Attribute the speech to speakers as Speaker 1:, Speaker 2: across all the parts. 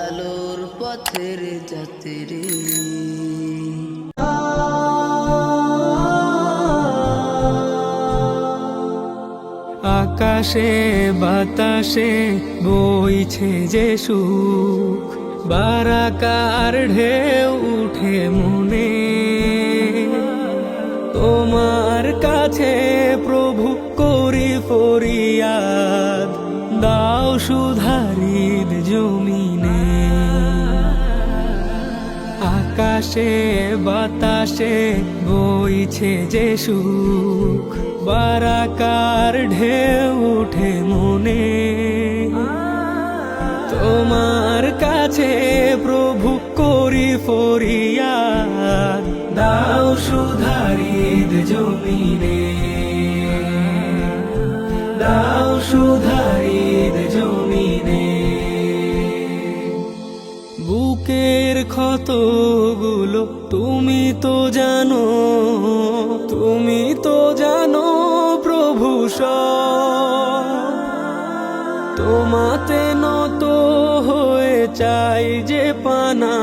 Speaker 1: আলোর পথের যাত্রী।
Speaker 2: আকাশে বাতাসে বইছে যে সুখ, বারাকার ঢেউ উঠে মনে। তোমার কাছে প্রভু করি ফরিয়াদ, দাও সুধারিদ জমিনে। আকাশে বাতাসে বইছে যে সুখ, বারাকার ঢেউ উঠে মনে। তোমার কাছে প্রভু করি ফরিয়াদ, দাও সুধারিদ জমিনে, দাও সুধারিদ জমিনে। বুকের ক্ষতগুলো তুমি তো জানো, তুমি তো জানো প্রভু সব। তোমাতে নত হয়ে চাই যে পানা,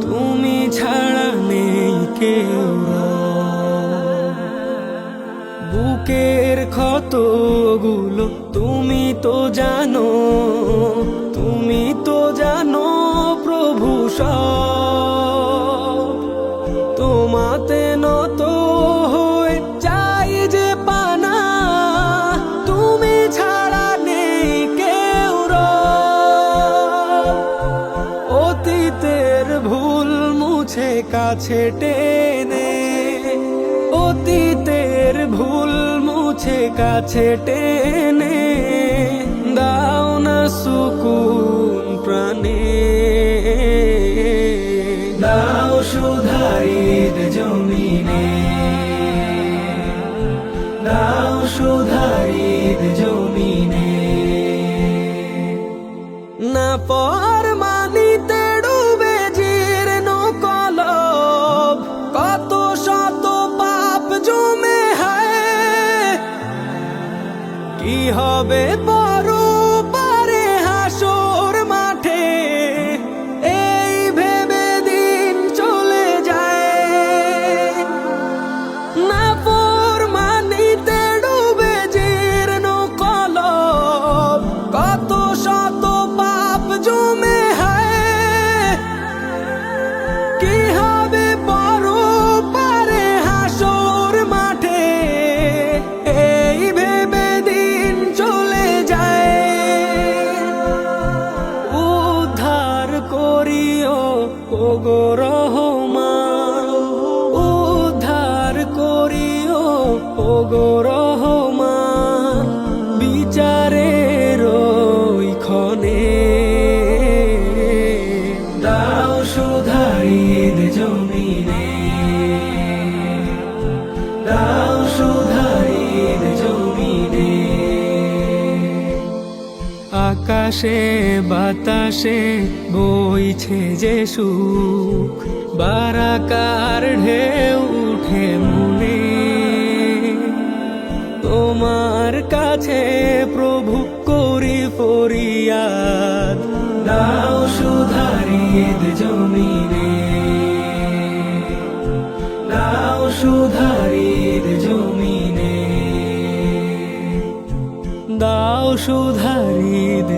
Speaker 2: তুমি ছাড়া নেই কেউ। বুকের ক্ষতগুলো তুমি তো জানো, তুমি তো জানো প্রভু সব। তোমাতে নত হয়ে চাই যে পানা, তুমি ছাড়া নেই কেউ। অতীতের ভুল মুছে কাছে টেনে, অতীতের ভুল মুছে কাছে টেনে, দাও না সুকুন প্রাণে। দাও সুধারিদ জমিনে, দাও সুধারিদ জমিনে। না ফরমানিতে ডুবে জীর্ণ কলব, কত শত পাপ জমে হয়। কি হবে পরপারে হাসর মাঠে, এই ভেবে দিন চলে যায়। না ফরমানিতে ডুবে জীর্ণ কলব, কত শত পাপ জমে হয়। কি হবে পরপারে হাসর মাঠে, এই ভেবে দিন চলে যায়। উদ্ধার করিও ওগো রহমান, উদ্ধার করিও ওগো রহমান, বিচারের ওইখানে। দাও সুধারিদ জমিনে, দাও সুধারিদ জমিনে। আকাশে বাতাসে বইছে যে সুখ, বারাকার ঢেউ উঠে মনে। তোমার কাছে প্রভু করি ফরিয়াদ, দাও সুধারিদ জমিনে, দাও সুধারিদ জমিনে, দাও সুধারিদ